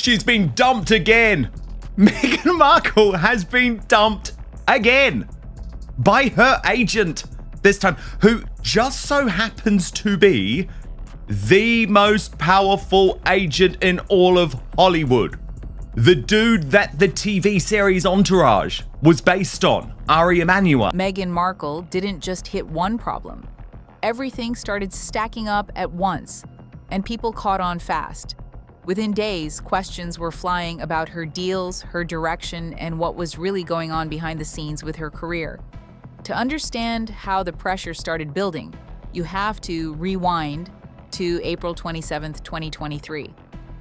She's been dumped again. Meghan Markle has been dumped again by her agent this time, who just so happens to be the most powerful agent in all of Hollywood. The dude that the TV series Entourage was based on, Harry Meghan. Meghan Markle didn't just hit one problem. Everything started stacking up at once, and people caught on fast. Within days, questions were flying about her deals, her direction, and what was really going on behind the scenes with her career. To understand how the pressure started building, you have to rewind to April 27, 2023.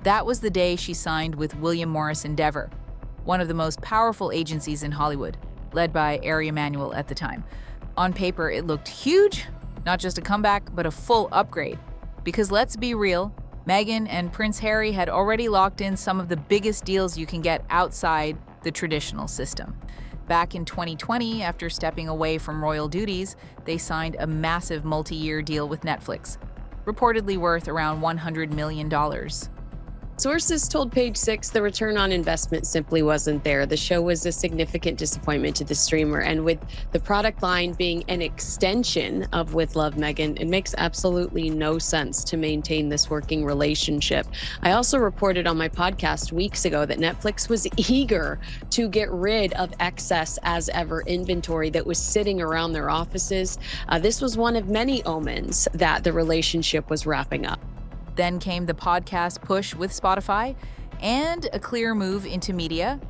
That was the day she signed with William Morris Endeavor, one of the most powerful agencies in Hollywood, led by Harry Meghan at the time. On paper, it looked huge, not just a comeback, but a full upgrade. Because let's be real, Meghan and Prince Harry had already locked in some of the biggest deals you can get outside the traditional system. Back in 2020, after stepping away from royal duties, they signed a massive multi-year deal with Netflix, reportedly worth around $100 million. Sources told Page Six the return on investment simply wasn't there. The show was a significant disappointment to the streamer, and with the product line being an extension of With Love Meghan, it makes absolutely no sense to maintain this working relationship. I also reported on my podcast weeks ago that Netflix was eager to get rid of excess as ever inventory that was sitting around their offices. This was one of many omens that the relationship was wrapping up. Then came the podcast push with Spotify and a clear move into media.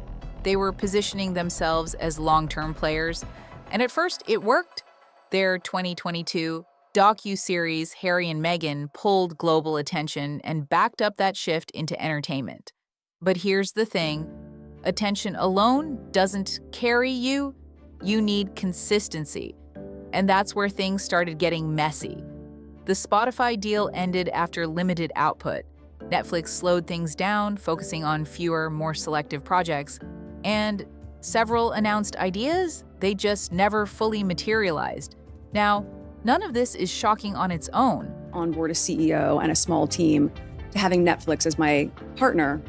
They were positioning themselves as long-term players, and at first it worked. Their 2022 docu-series Harry and Meghan pulled global attention and backed up that shift into entertainment. But here's the thing, attention alone doesn't carry you. You need consistency, and that's where things started getting messy. The Spotify deal ended after limited output. Netflix slowed things down, focusing on fewer, more selective projects. And several announced ideas, they just never fully materialized. Now, none of this is shocking on its own. Onboard a CEO and a small team to having Netflix as my partner.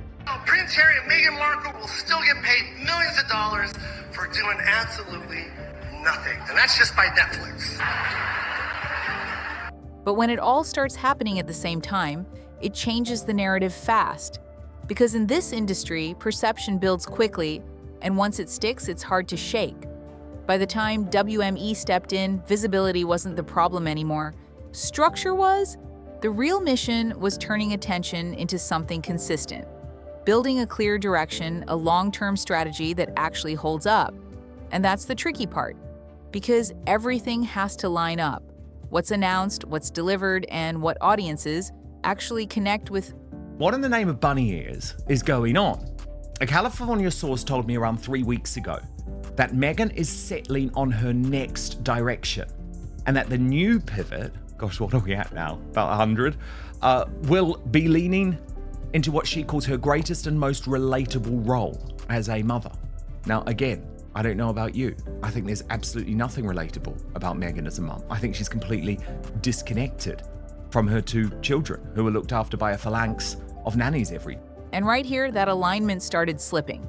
Prince Harry and Meghan Markle will still get paid millions of dollars for doing absolutely nothing. And that's just by Netflix. But when it all starts happening at the same time, it changes the narrative fast. Because in this industry, perception builds quickly, and once it sticks, it's hard to shake. By the time WME stepped in, visibility wasn't the problem anymore. Structure was. The real mission was turning attention into something consistent, building a clear direction, a long-term strategy that actually holds up. And that's the tricky part, because everything has to line up. What's announced, what's delivered, and what audiences actually connect with. What in the name of bunny ears is going on? A California source told me around 3 weeks ago that Meghan is settling on her next direction, and that the new pivot, gosh, what are we at now? About 100, will be leaning into what she calls her greatest and most relatable role as a mother. Now, again, I don't know about you. I think there's absolutely nothing relatable about Meghan as a mum. I think she's completely disconnected from her 2 children who are looked after by a phalanx of nannies every day. And right here, that alignment started slipping.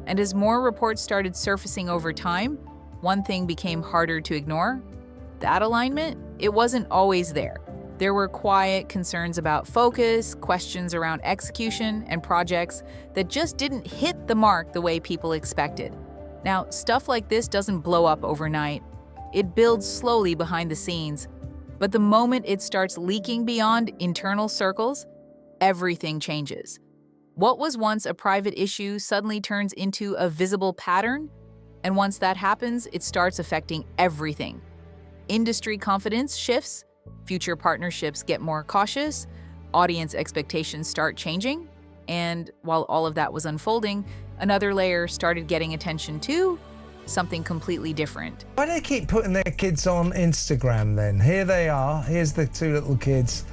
And as more reports started surfacing over time, one thing became harder to ignore. That alignment, it wasn't always there. There were quiet concerns about focus, questions around execution, and projects that just didn't hit the mark the way people expected. Now, stuff like this doesn't blow up overnight. It builds slowly behind the scenes. But the moment it starts leaking beyond internal circles, everything changes. What was once a private issue suddenly turns into a visible pattern. And once that happens, it starts affecting everything. Industry confidence shifts, future partnerships get more cautious, audience expectations start changing. And while all of that was unfolding, another layer started getting attention too, something completely different. Why do they keep putting their kids on Instagram then? Here they are, here's the 2 little kids.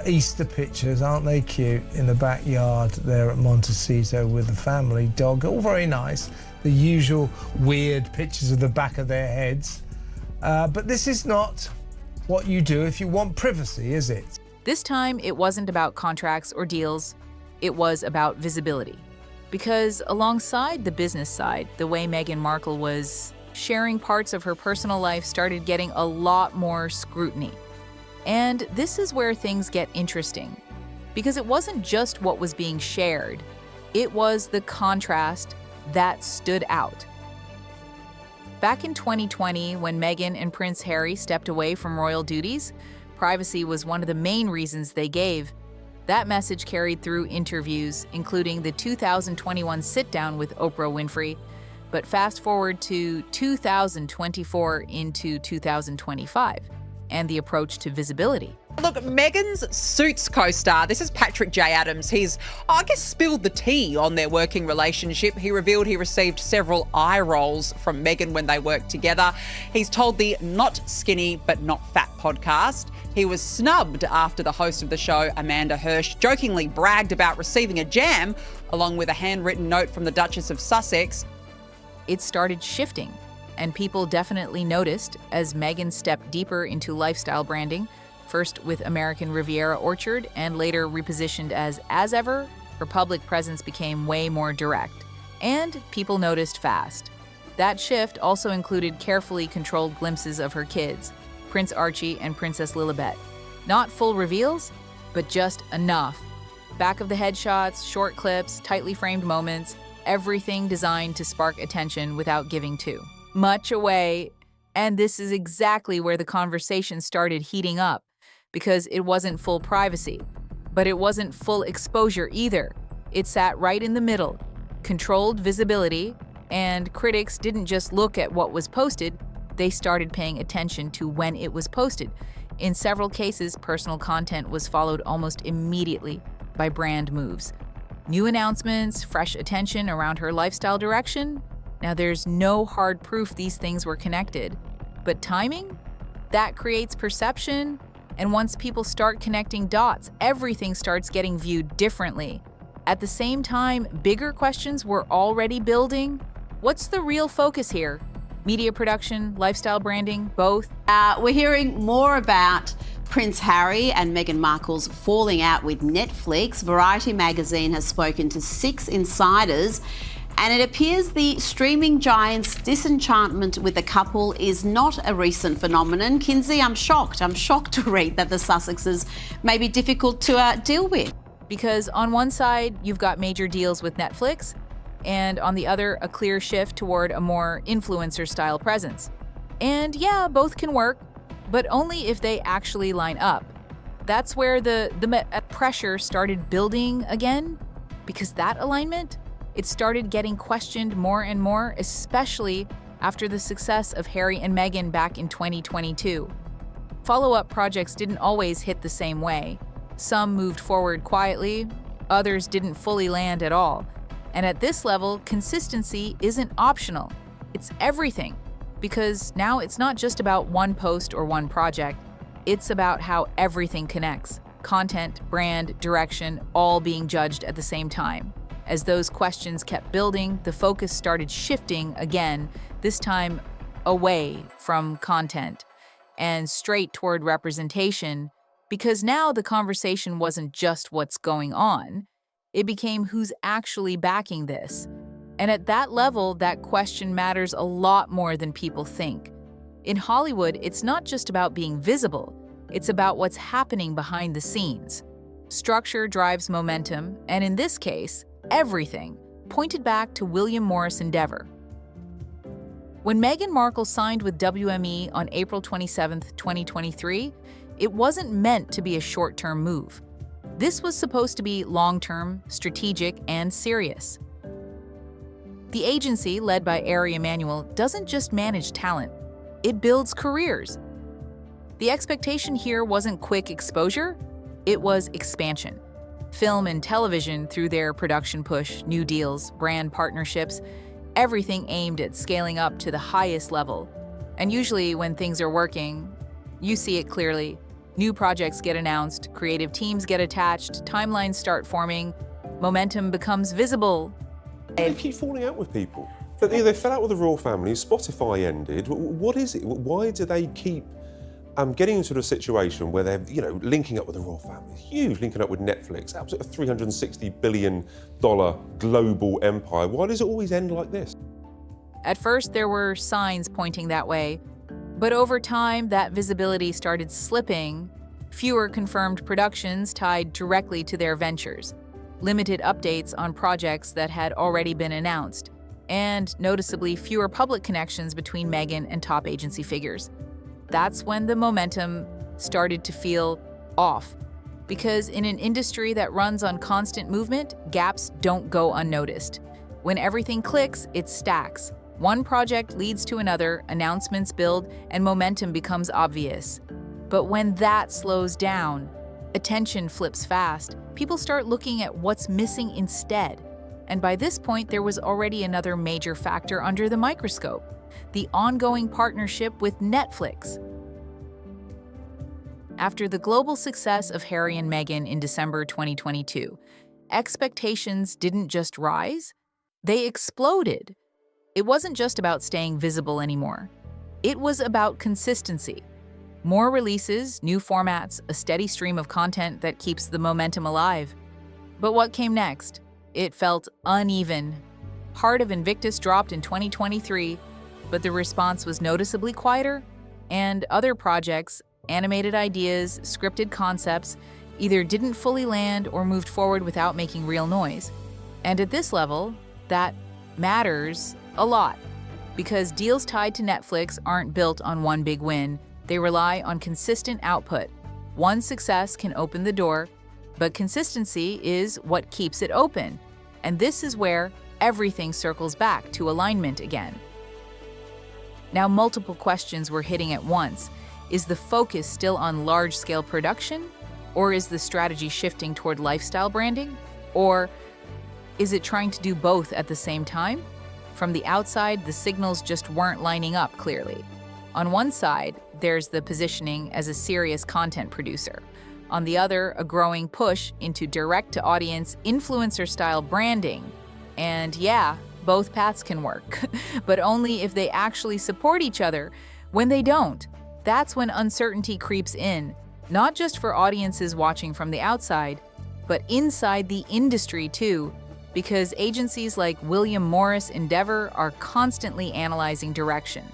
Easter pictures, aren't they cute? In the backyard there at Montecito with the family dog, all very nice. The usual weird pictures of the back of their heads. But this is not what you do if you want privacy, is it? This time, it wasn't about contracts or deals. it was about visibility. Because alongside the business side, the way Meghan Markle was sharing parts of her personal life started getting a lot more scrutiny. And this is where things get interesting. Because it wasn't just what was being shared, it was the contrast that stood out. Back in 2020, when Meghan and Prince Harry stepped away from royal duties, privacy was one of the main reasons they gave. That message carried through interviews, including the 2021 sit-down with Oprah Winfrey. But fast forward to 2024 into 2025, and the approach to visibility. Look, Meghan's Suits co-star, this is Patrick J. Adams. He's, spilled the tea on their working relationship. He revealed he received several eye rolls from Meghan when they worked together. He's told the Not Skinny But Not Fat podcast he was snubbed after the host of the show, Amanda Hirsch, jokingly bragged about receiving a jam, along with a handwritten note from the Duchess of Sussex. It started shifting, and people definitely noticed as Meghan stepped deeper into lifestyle branding, first with American Riviera Orchard and later repositioned as ever. Her public presence became way more direct, and people noticed fast. That shift also included carefully controlled glimpses of her kids, Prince Archie and Princess Lilibet. Not full reveals, but just enough. Back of the head shots, short clips, tightly framed moments, everything designed to spark attention without giving too much away. And this is exactly where the conversation started heating up, because it wasn't full privacy, but it wasn't full exposure either. It sat right in the middle, controlled visibility, and critics didn't just look at what was posted, they started paying attention to when it was posted. In several cases, personal content was followed almost immediately by brand moves. New announcements, fresh attention around her lifestyle direction. Now, there's no hard proof these things were connected, but timing? That creates perception, and once people start connecting dots, everything starts getting viewed differently. At the same time, bigger questions were already building. What's the real focus here? Media production, lifestyle branding, both? We're hearing more about Prince Harry and Meghan Markle's falling out with Netflix. Variety magazine has spoken to 6 insiders, and it appears the streaming giant's disenchantment with the couple is not a recent phenomenon. Kinsey, I'm shocked to read that the Sussexes may be difficult to deal with. Because on one side, you've got major deals with Netflix, and on the other, a clear shift toward a more influencer-style presence. And yeah, both can work, but only if they actually line up. That's where the pressure started building again, because that alignment, it started getting questioned more and more, especially after the success of Harry and Meghan back in 2022. Follow-up projects didn't always hit the same way. Some moved forward quietly, others didn't fully land at all. And at this level, consistency isn't optional. It's everything. Because now it's not just about one post or one project. It's about how everything connects. Content, brand, direction, all being judged at the same time. As those questions kept building, the focus started shifting again, this time away from content and straight toward representation, because now the conversation wasn't just what's going on. It became who's actually backing this. And at that level, that question matters a lot more than people think. In Hollywood, it's not just about being visible, it's about what's happening behind the scenes. Structure drives momentum, and in this case, everything pointed back to William Morris Endeavor. When Meghan Markle signed with WME on April 27, 2023, it wasn't meant to be a short-term move. This was supposed to be long-term, strategic, and serious. The agency, led by Ari Emanuel, doesn't just manage talent, it builds careers. The expectation here wasn't quick exposure, it was expansion. Film and television through their production push, new deals, brand partnerships, everything aimed at scaling up to the highest level. And usually when things are working, you see it clearly. New projects get announced, creative teams get attached, timelines start forming, momentum becomes visible. They keep falling out with people. They fell out with the royal family, Spotify ended. What is it? Why do they keep getting into a situation where they're, linking up with the royal family, huge, linking up with Netflix, absolutely a $360 billion global empire. Why does it always end like this? At first, there were signs pointing that way, but over time, that visibility started slipping. Fewer confirmed productions tied directly to their ventures, limited updates on projects that had already been announced, and noticeably fewer public connections between Meghan and top agency figures. That's when the momentum started to feel off. Because in an industry that runs on constant movement, gaps don't go unnoticed. When everything clicks, it stacks. One project leads to another, announcements build, and momentum becomes obvious. But when that slows down, attention flips fast. People start looking at what's missing instead. And by this point, there was already another major factor under the microscope: the ongoing partnership with Netflix. After the global success of Harry and Meghan in December 2022, expectations didn't just rise, they exploded. It wasn't just about staying visible anymore. It was about consistency. More releases, new formats, a steady stream of content that keeps the momentum alive. But what came next? It felt uneven. Heart of Invictus dropped in 2023, but the response was noticeably quieter, and other projects, animated ideas, scripted concepts, either didn't fully land or moved forward without making real noise. And at this level, that matters a lot, because deals tied to Netflix aren't built on one big win. They rely on consistent output. One success can open the door, but consistency is what keeps it open. And this is where everything circles back to alignment again. Now, multiple questions were hitting at once. Is the focus still on large-scale production? Or is the strategy shifting toward lifestyle branding? Or is it trying to do both at the same time? From the outside, the signals just weren't lining up clearly. On one side, there's the positioning as a serious content producer. On the other, a growing push into direct-to-audience, influencer-style branding. And yeah, both paths can work, but only if they actually support each other. When they don't, that's when uncertainty creeps in, not just for audiences watching from the outside, but inside the industry too, because agencies like William Morris Endeavor are constantly analyzing direction.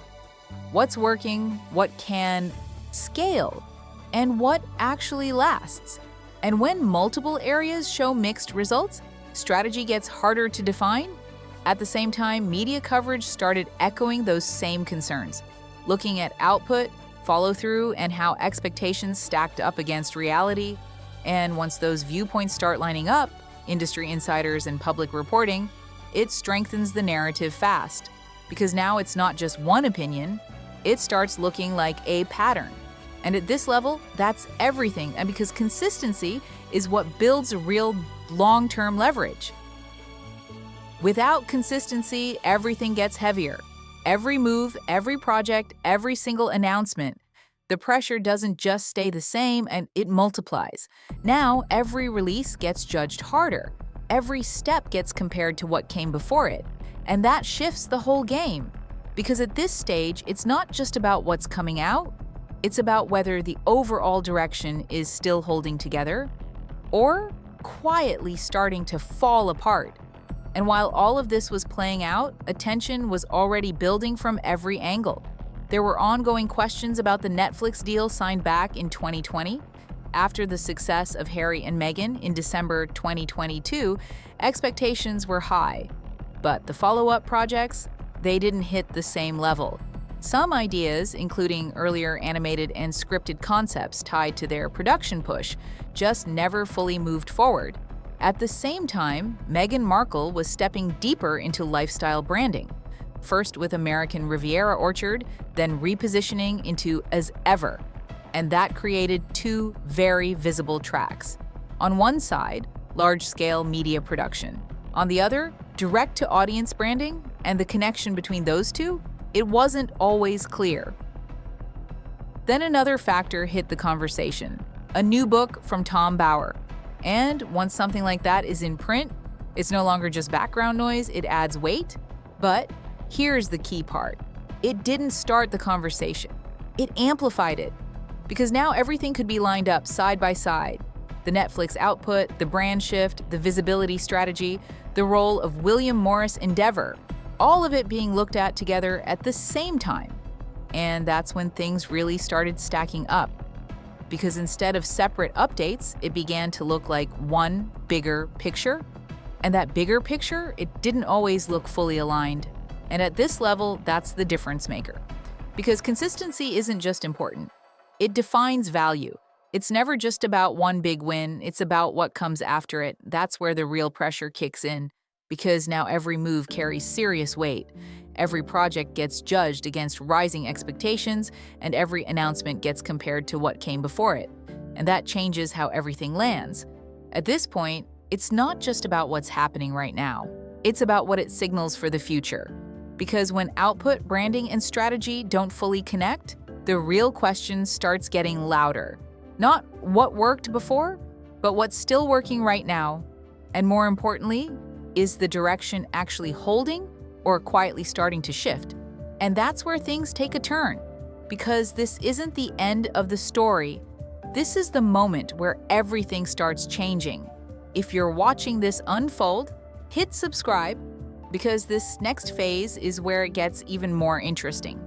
What's working, what can scale, and what actually lasts. And when multiple areas show mixed results, strategy gets harder to define. At the same time, media coverage started echoing those same concerns, looking at output, follow-through, and how expectations stacked up against reality. And once those viewpoints start lining up, industry insiders and public reporting, it strengthens the narrative fast. Because now it's not just one opinion, it starts looking like a pattern. And at this level, that's everything. And because consistency is what builds real long-term leverage. Without consistency, everything gets heavier. Every move, every project, every single announcement, the pressure doesn't just stay the same, and it multiplies. Now, every release gets judged harder. Every step gets compared to what came before it. And that shifts the whole game. Because at this stage, it's not just about what's coming out, it's about whether the overall direction is still holding together or quietly starting to fall apart. And while all of this was playing out, attention was already building from every angle. There were ongoing questions about the Netflix deal signed back in 2020. After the success of Harry and Meghan in December 2022, expectations were high. But the follow-up projects, they didn't hit the same level. Some ideas, including earlier animated and scripted concepts tied to their production push, just never fully moved forward. At the same time, Meghan Markle was stepping deeper into lifestyle branding, first with American Riviera Orchard, then repositioning into As Ever. And that created two very visible tracks. On one side, large-scale media production. On the other, direct-to-audience branding, and the connection between those two, it wasn't always clear. Then another factor hit the conversation, a new book from Tom Bauer. And once something like that is in print, it's no longer just background noise, it adds weight. But here's the key part. It didn't start the conversation. It amplified it. Because now everything could be lined up side by side. The Netflix output, the brand shift, the visibility strategy, the role of William Morris Endeavor, all of it being looked at together at the same time. And that's when things really started stacking up. Because instead of separate updates, it began to look like one bigger picture. And that bigger picture, it didn't always look fully aligned. And at this level, that's the difference maker. Because consistency isn't just important. It defines value. It's never just about one big win, it's about what comes after it. That's where the real pressure kicks in, because now every move carries serious weight. Every project gets judged against rising expectations, and every announcement gets compared to what came before it. And that changes how everything lands. At this point, it's not just about what's happening right now. It's about what it signals for the future. Because when output, branding, and strategy don't fully connect, the real question starts getting louder. Not what worked before, but what's still working right now. And more importantly, is the direction actually holding or quietly starting to shift? And that's where things take a turn. Because this isn't the end of the story. This is the moment where everything starts changing. If you're watching this unfold, hit subscribe, because this next phase is where it gets even more interesting.